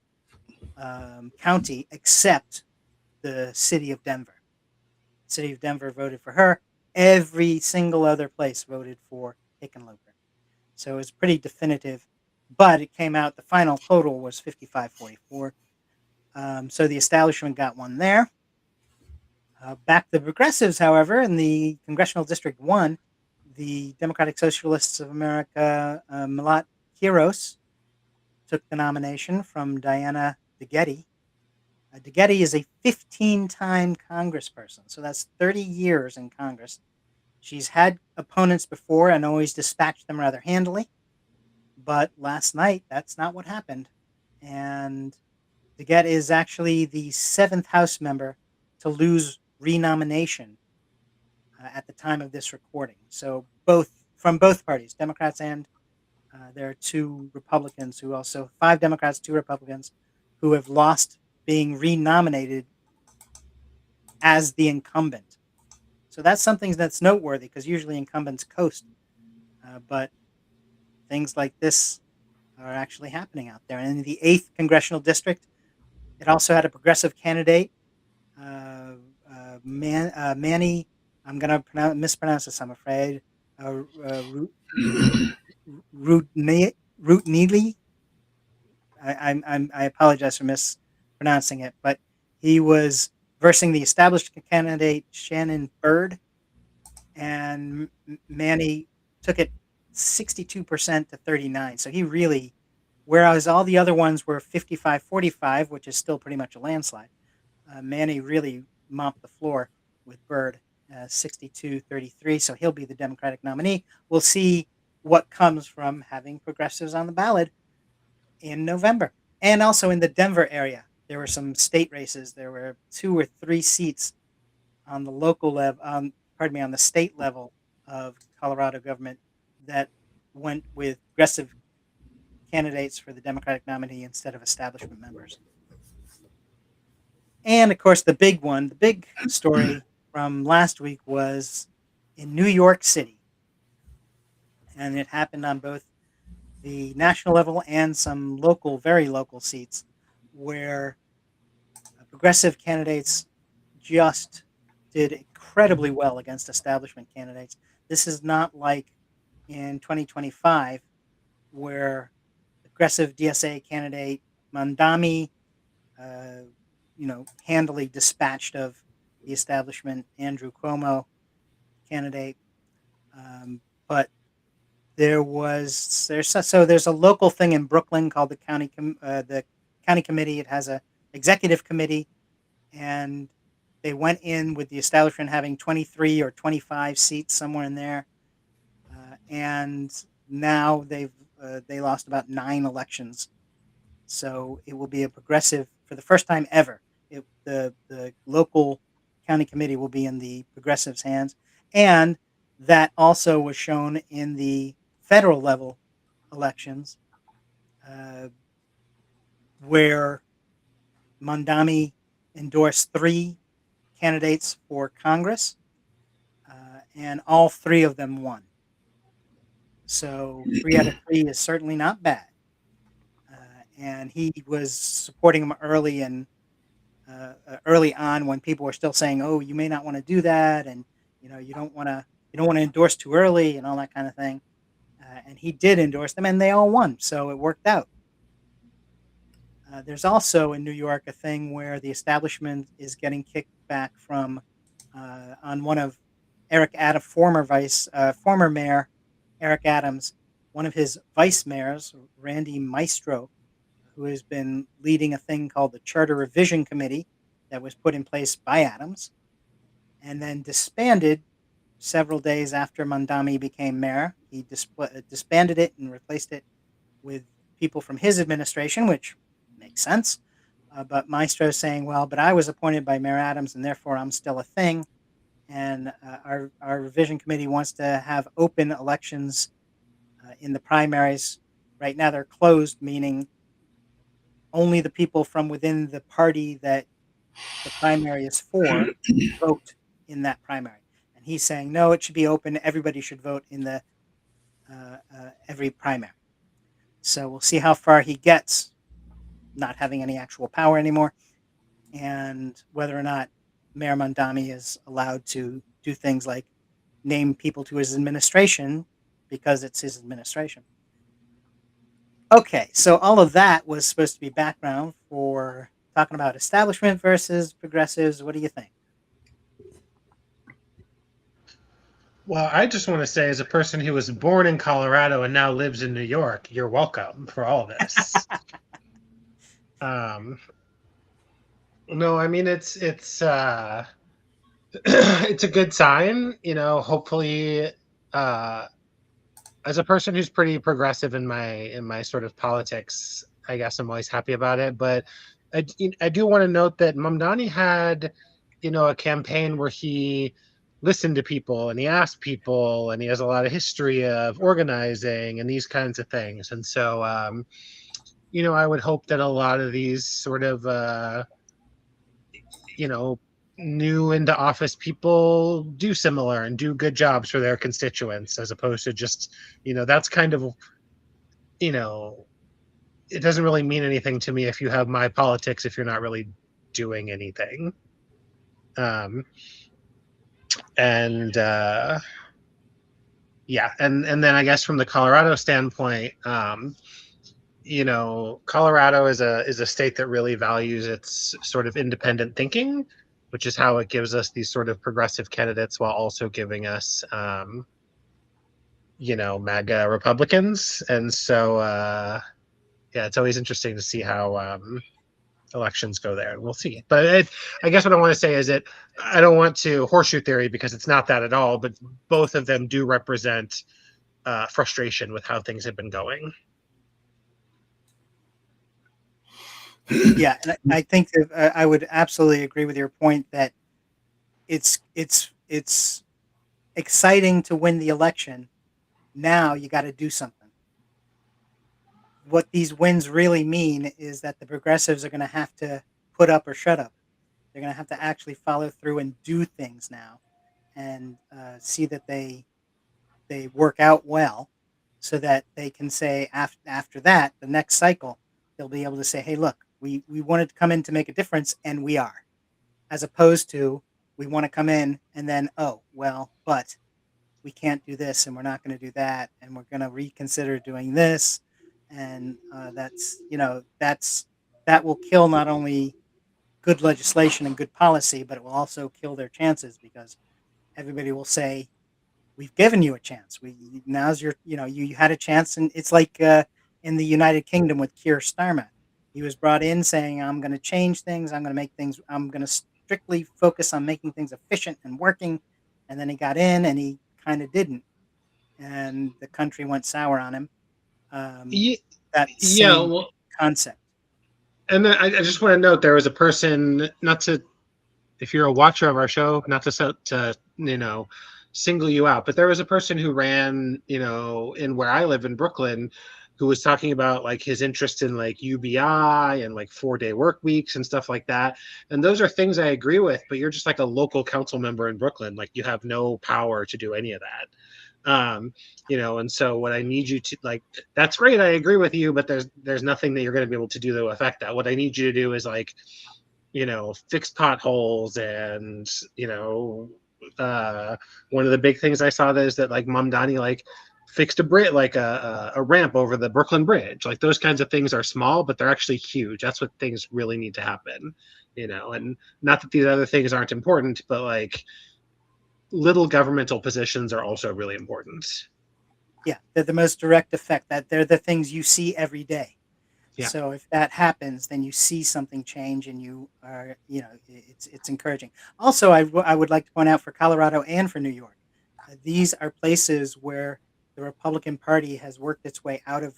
county except the city of Denver. The city of Denver voted for her. Every single other place voted for Hickenlooper. So it was pretty definitive, but it came out, the final total was 55-44. So the establishment got one there. Back to the progressives, however, in the Congressional District 1, the Democratic Socialists of America, Milat Kiros, took the nomination from Diana DeGette. DeGette is a 15-time congressperson, so that's 30 years in Congress. She's had opponents before and always dispatched them rather handily, but last night, that's not what happened. And DeGette is actually the 7th House member to lose renomination at the time of this recording. So from both parties, Democrats and there are 2 Republicans 5 Democrats, 2 Republicans, who have lost being renominated as the incumbent. So that's something that's noteworthy because usually incumbents coast. But things like this are actually happening out there. And in the 8th Congressional District, it also had a progressive candidate, Manny, I'm going to mispronounce this, I'm afraid, Root-Neely. I apologize for mispronouncing it, but he was versing the established candidate Shannon Byrd, and Manny took it 62% to 39. So he really, whereas all the other ones were 55-45, which is still pretty much a landslide, Manny really mopped the floor with Byrd, 62-33. So he'll be the Democratic nominee. We'll see what comes from having progressives on the ballot in November. And also in the Denver area, there were some state races. There were 2 or 3 seats on the local level, on the state level of Colorado government that went with progressive candidates for the Democratic nominee instead of establishment members. And of course, the big story from last week was in New York City, and it happened on both the national level and some local, very local seats, where progressive candidates just did incredibly well against establishment candidates. This is not like in 2025, where aggressive DSA candidate Mandami, uh, handily dispatched of the establishment Andrew Cuomo candidate. But there's a local thing in Brooklyn called the county committee. It has a executive committee, and they went in with the establishment having 23 or 25 seats somewhere in there, and now they lost about 9 elections. So it will be a progressive for the first time ever. The local county committee will be in the progressives' hands, and that also was shown in the federal level elections, uh, where Mondami endorsed 3 candidates for Congress, and all 3 of them won. So 3 out of 3 is certainly not bad. And he was supporting them early on when people were still saying, "Oh, you may not want to do that," and you don't want to endorse too early and all that kind of thing. And he did endorse them, and they all won, so it worked out. There's also in New York a thing where the establishment is getting kicked back from on one of former mayor Eric Adams, one of his vice mayors, Randy Maestro, who has been leading a thing called the Charter Revision Committee that was put in place by Adams and then disbanded several days after Mandami became mayor. He disbanded it and replaced it with people from his administration, which makes sense. But Maestro saying, well, but I was appointed by Mayor Adams and therefore I'm still a thing. And our revision committee wants to have open elections in the primaries. Right now they're closed, meaning only the people from within the party that the primary is for vote in that primary. And he's saying, no, it should be open. Everybody should vote in the every primary. So we'll see how far he gets, not having any actual power anymore, and whether or not Mayor Mondami is allowed to do things like name people to his administration because it's his administration. Okay, so all of that was supposed to be background for talking about establishment versus progressives. What do you think? Well, I just want to say, as a person who was born in Colorado and now lives in New York, you're welcome for all this. No, I mean it's it's a good sign, hopefully, as a person who's pretty progressive in my sort of politics, I guess I'm always happy about it. But I do want to note that Mamdani had, a campaign where he listened to people and he asked people, and he has a lot of history of organizing and these kinds of things. And so, I would hope that a lot of these sort of, you know, new into office people do similar and do good jobs for their constituents, as opposed to just, that's kind of, you know, it doesn't really mean anything to me if you have my politics if you're not really doing anything. Um, and yeah, and then I guess from the Colorado standpoint, Colorado is a state that really values its sort of independent thinking, which is how it gives us these sort of progressive candidates while also giving us, MAGA Republicans. And so, yeah, it's always interesting to see how elections go there, and we'll see. But I guess what I want to say is that I don't want to horseshoe theory, because it's not that at all, but both of them do represent frustration with how things have been going. Yeah, and I think that I would absolutely agree with your point that it's exciting to win the election. Now you got to do something. What these wins really mean is that the progressives are going to have to put up or shut up. They're going to have to actually follow through and do things now, and see that they work out well, so that they can say after that, the next cycle, they'll be able to say, "Hey, look, we wanted to come in to make a difference, and we are," as opposed to we want to come in and then, oh well, but we can't do this and we're not going to do that and we're going to reconsider doing this, and that will kill not only good legislation and good policy, but it will also kill their chances, because everybody will say, we've given you a chance. We now's your you had a chance. And it's like in the United Kingdom with Keir Starmer. He was brought in saying, I'm going to change things, I'm going to strictly focus on making things efficient and working, and then he got in and he kind of didn't, and the country went sour on him. um, Yeah, that yeah. same Well, concept. and then I just want to note there was a person, not to, if you're a watcher of our show, not to single you out, but there was a person who ran, in where I live in Brooklyn, who was talking about like his interest in like UBI and like 4-day work weeks and stuff like that. And those are things I agree with, but you're just like a local council member in Brooklyn. Like you have no power to do any of that. And so what I need you to like, that's great. I agree with you, but there's nothing that you're going to be able to do to affect that. What I need you to do is like, fix potholes and, one of the big things I saw that is that like Mom Donnie like fixed a bridge, like a ramp over the Brooklyn Bridge. Like those kinds of things are small, but they're actually huge. That's what things really need to happen, and not that these other things aren't important, but like little governmental positions are also really important. Yeah, they're the most direct effect. That they're the things you see every day. Yeah. So if that happens, then you see something change, and you are, it's encouraging. Also, I would like to point out, for Colorado and for New York, these are places where the Republican Party has worked its way out of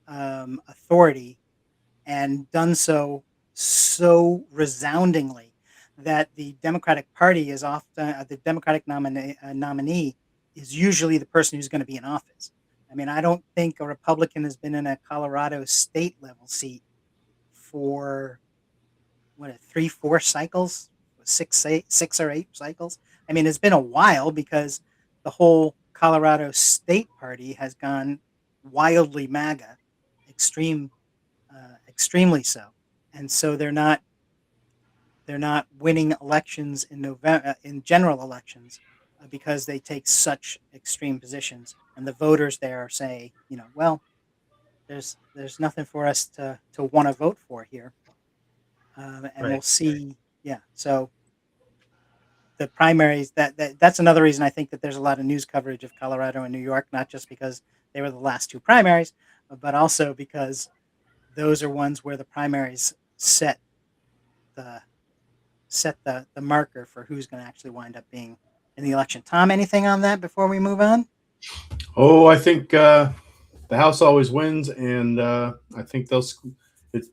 authority, and done so resoundingly that the Democratic Party is often the Democratic nominee is usually the person who's going to be in office. I mean, I don't think a Republican has been in a Colorado state level seat for what, 3, 4 cycles, 6 or 8 cycles. I mean, it's been a while, because the whole Colorado state party has gone wildly MAGA, extreme, extremely so, and so they're not winning elections in November, in general elections, because they take such extreme positions, and the voters there say, well, there's nothing for us to want to vote for here, and we'll Right. see. Yeah, so the primaries, that's another reason I think that there's a lot of news coverage of Colorado and New York, not just because they were the last two primaries, but also because those are ones where the primaries the set the marker for who's going to actually wind up being in the election. Tom, anything on that before we move on? Oh, I think the House always wins, and I think they'll. It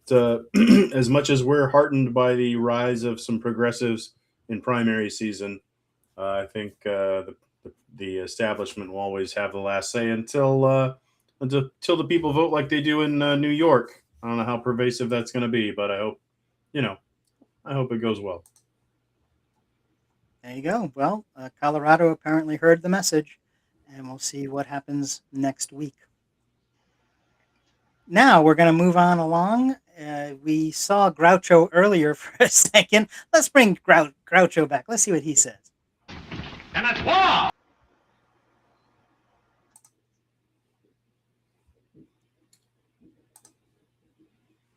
as much as we're heartened by the rise of some progressives in primary season, I think the establishment will always have the last say until the people vote like they do in New York. I don't know how pervasive that's going to be, but you know I hope it goes well. There you go. Well, Colorado apparently heard the message, and we'll see what happens next week. Now we're going to move on along. We saw Groucho earlier for a second. Let's bring Groucho back. Let's see what he says. And it's war!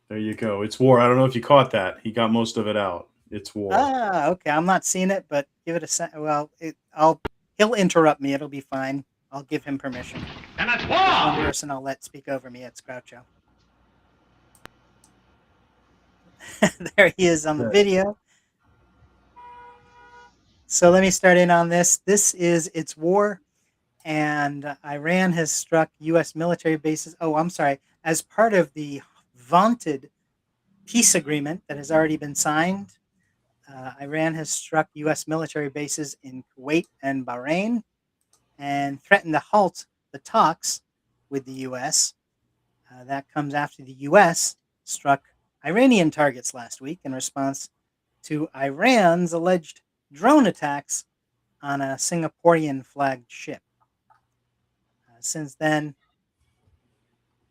There you go. It's war. I don't know if you caught that. He got most of it out. It's war. Ah, okay. I'm not seeing it, but give it a second. Well, he'll interrupt me. It'll be fine. I'll give him permission. And it's There's one war! person I'll let speak over me. It's Groucho. There he is on the video. So let me start in on this. It's war, and Iran has struck U.S. military bases. Oh, I'm sorry. As part of the vaunted peace agreement that has already been signed, Iran has struck U.S. military bases in Kuwait and Bahrain, and threatened to halt the talks with the U.S. That comes after the U.S. struck Iranian targets last week in response to Iran's alleged drone attacks on a Singaporean-flagged ship. Since then,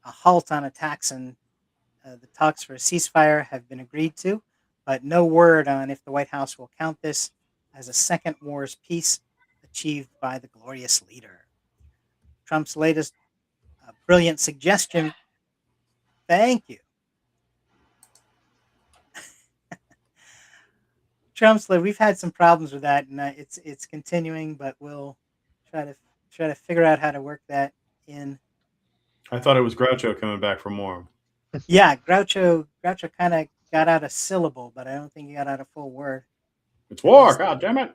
a halt on attacks and the talks for a ceasefire have been agreed to, but no word on if the White House will count this as a second war's peace achieved by the glorious leader. Trump's latest brilliant suggestion. Thank you. We've had some problems with that, and it's continuing, but we'll try to figure out how to work that in. I thought it was Groucho coming back for more. Yeah, Groucho kind of got out a syllable, but I don't think he got out a full word. It's war, God damn it.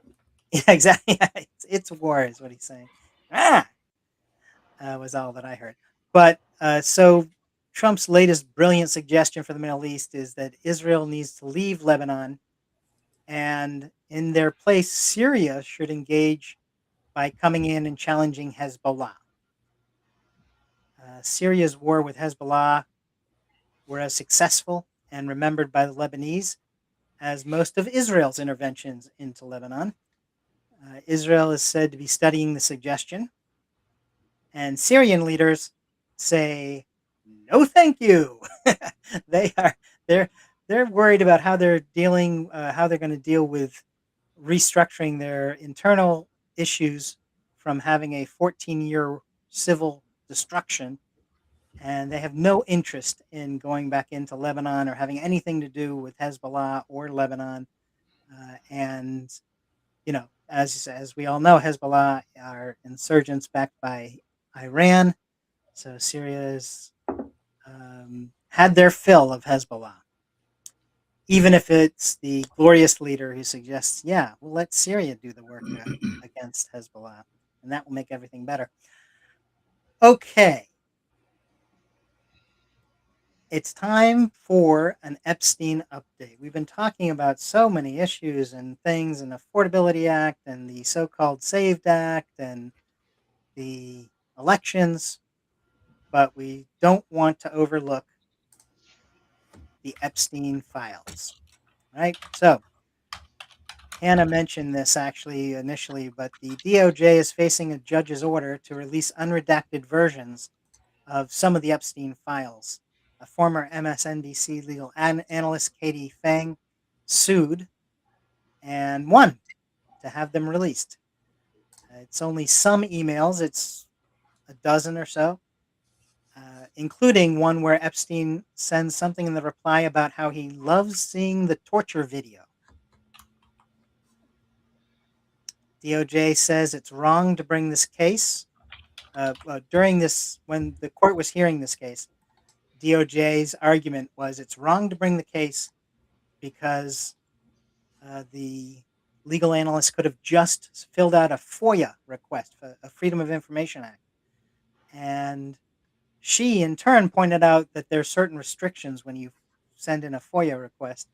Yeah, exactly. It's war is what he's saying. Was all that I heard. But so Trump's latest brilliant suggestion for the Middle East is that Israel needs to leave Lebanon, and in their place, Syria should engage by coming in and challenging Hezbollah. Syria's war with Hezbollah were as successful and remembered by the Lebanese as most of Israel's interventions into Lebanon. Israel is said to be studying the suggestion, and Syrian leaders say, "No, thank you." they're worried about how they're going to deal with restructuring their internal issues from having a 14-year civil destruction, and they have no interest in going back into Lebanon or having anything to do with Hezbollah or Lebanon. And as we all know, Hezbollah are insurgents backed by Iran. So Syria's had their fill of Hezbollah. Even if it's the glorious leader who suggests, yeah, we'll let Syria do the work against Hezbollah, and that will make everything better. Okay. It's time for an Epstein update. We've been talking about so many issues and things, and Affordability Act and the so-called SAVED Act and the elections, but we don't want to overlook the Epstein files, right? So Hannah mentioned this actually initially, but the DOJ is facing a judge's order to release unredacted versions of some of the Epstein files. A former MSNBC legal analyst, Katie Fang, sued and won to have them released. It's only some emails, it's a dozen or so, including one where Epstein sends something in the reply about how he loves seeing the torture video. DOJ says it's wrong to bring this case. When the court was hearing this case, DOJ's argument was it's wrong to bring the case because the legal analyst could have just filled out a FOIA request, a Freedom of Information Act. And she, in turn, pointed out that there are certain restrictions when you send in a FOIA request.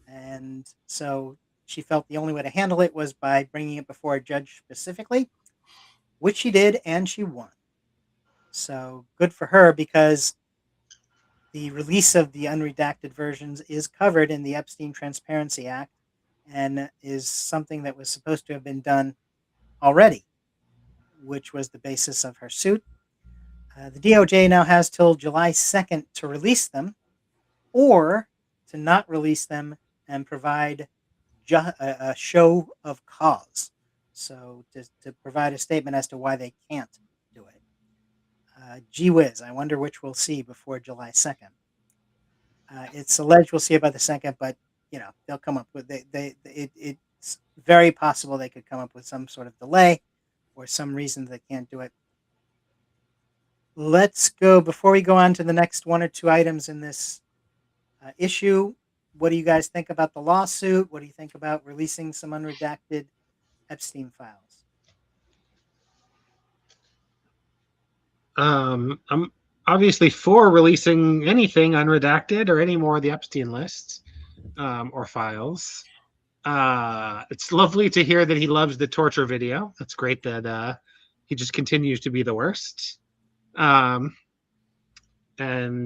And so she felt the only way to handle it was by bringing it before a judge specifically, which she did, and she won. So good for her, because the release of the unredacted versions is covered in the Epstein Transparency Act and is something that was supposed to have been done already, which was the basis of her suit. The DOJ now has till July 2nd to release them, or to not release them and provide a show of cause. So to provide a statement as to why they can't do it. Gee whiz, I wonder which we'll see before July 2nd. It's alleged we'll see it by the 2nd, but they'll come up with it's very possible they could come up with some sort of delay or some reason they can't do it. Let's go, before we go on to the next one or two items in this issue, what do you guys think about the lawsuit? What do you think about releasing some unredacted Epstein files? I'm obviously for releasing anything unredacted or any more of the Epstein lists or files. It's lovely to hear that he loves the torture video. That's great that he just continues to be the worst. And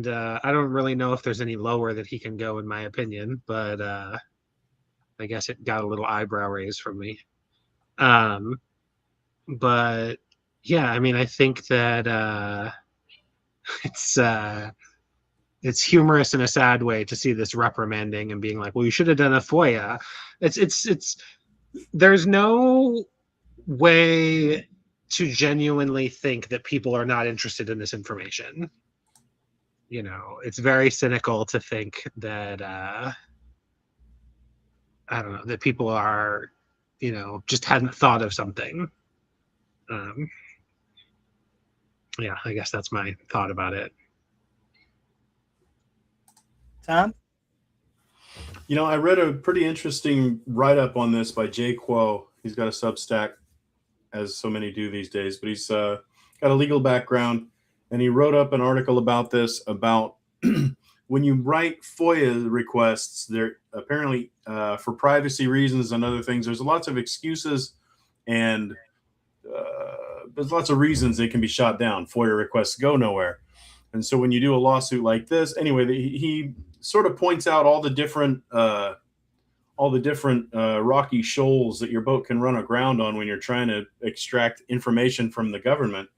I don't really know if there's any lower that he can go, in my opinion, but I guess it got a little eyebrow raise from me. But yeah, I mean, I think that it's it's humorous in a sad way to see this reprimanding and being like, well, you should have done a FOIA. It's there's no way to genuinely think that people are not interested in this information. You know, it's very cynical to think that I don't know, that people are, you know, just hadn't thought of something. Yeah, I guess that's my thought about it. Tom? You know, I read a pretty interesting write-up on this by Jay Quo. He's got a Substack, as so many do these days, but he's got a legal background, and he wrote up an article about this, about when you write FOIA requests, there apparently for privacy reasons and other things, there's lots of excuses, and there's lots of reasons they can be shot down. FOIA requests go nowhere. And so when you do a lawsuit like this, anyway, he sort of points out all the different rocky shoals that your boat can run aground on when you're trying to extract information from the government.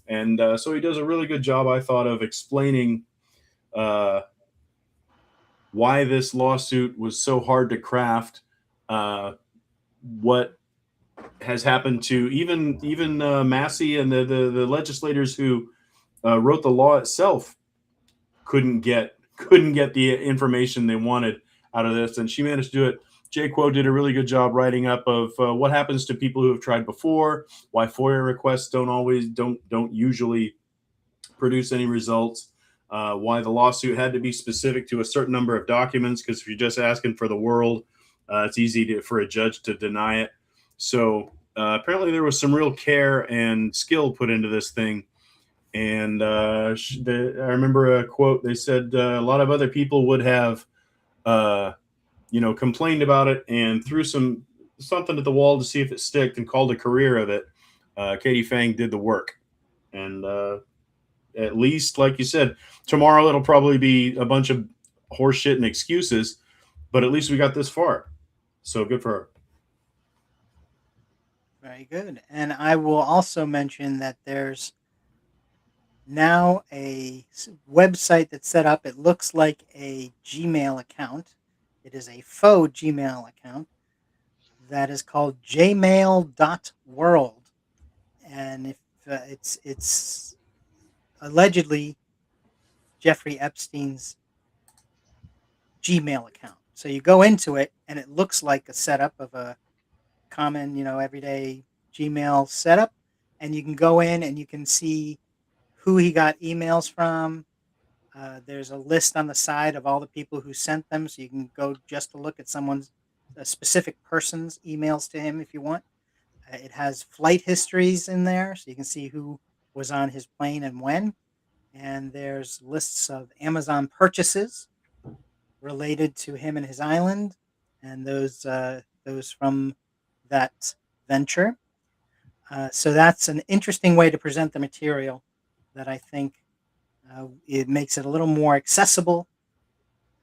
And so he does a really good job, I thought, of explaining why this lawsuit was so hard to craft, what has happened to even Massey and the legislators who wrote the law itself couldn't get the information they wanted out of this, and she managed to do it. Jay Quo did a really good job writing up of what happens to people who have tried before, why FOIA requests don't usually produce any results, why the lawsuit had to be specific to a certain number of documents, because if you're just asking for the world, it's easy for a judge to deny it. So apparently there was some real care and skill put into this thing. And I remember a quote. They said a lot of other people would have, complained about it and threw something at the wall to see if it sticked and called a career of it. Katie Fang did the work. And at least, like you said, tomorrow it'll probably be a bunch of horseshit and excuses, but at least we got this far. So good for her. Very good. And I will also mention that there's now a website that's set up. It looks like a Gmail account. It is a faux Gmail account that is called jmail.world. And if it's allegedly Jeffrey Epstein's Gmail account. So you go into it and it looks like a setup of a common, everyday Gmail setup. And you can go in and you can see who he got emails from. There's a list on the side of all the people who sent them, so you can go just to look at a specific person's emails to him if you want. It has flight histories in there, so you can see who was on his plane and when. And there's lists of Amazon purchases related to him and his island, and those from that venture. So that's an interesting way to present the material that I think it makes it a little more accessible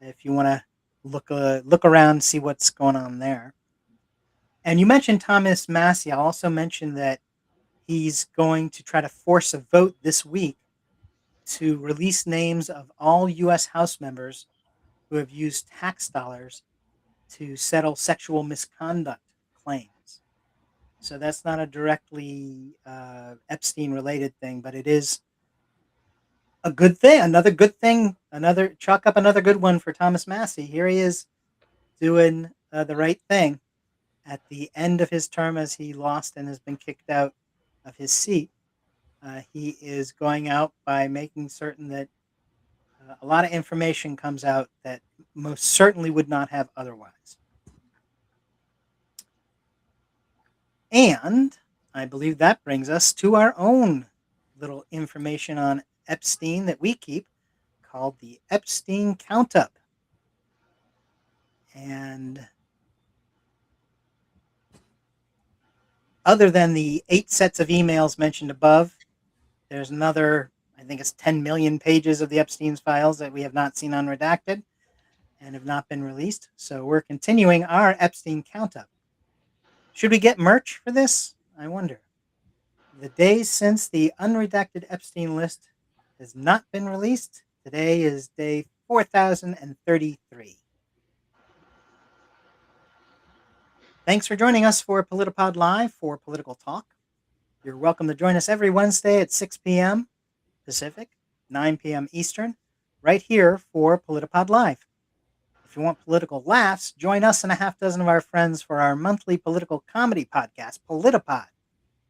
if you want to look around, see what's going on there. And you mentioned Thomas Massey. I'll also mention that he's going to try to force a vote this week to release names of all U.S. House members who have used tax dollars to settle sexual misconduct claims. So that's not a directly Epstein-related thing, but it is a good thing, another good thing, chalk up another good one for Thomas Massey. Here he is doing the right thing at the end of his term, as he lost and has been kicked out of his seat. He is going out by making certain that a lot of information comes out that most certainly would not have otherwise. And I believe that brings us to our own little information on Epstein that we keep, called the Epstein Count Up. And other than the 8 sets of emails mentioned above, there's another, I think it's 10 million pages of the Epstein's files that we have not seen unredacted. and have not been released. So we're continuing our Epstein count-up. Should we get merch for this? I wonder. The days since the unredacted Epstein list has not been released. Today is day 4033. Thanks for joining us for PolitiPod Live for Political Talk. You're welcome to join us every Wednesday at 6 p.m. Pacific, 9 p.m. Eastern, right here for PolitiPod Live. If you want political laughs, join us and a half dozen of our friends for our monthly political comedy podcast, PolitiPod.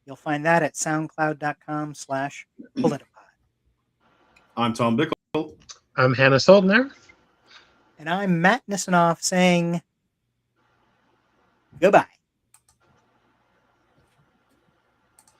You'll find that at soundcloud.com/PolitiPod. I'm Tom Bickle. I'm Hannah Soldner. And I'm Matt Nisanoff saying goodbye.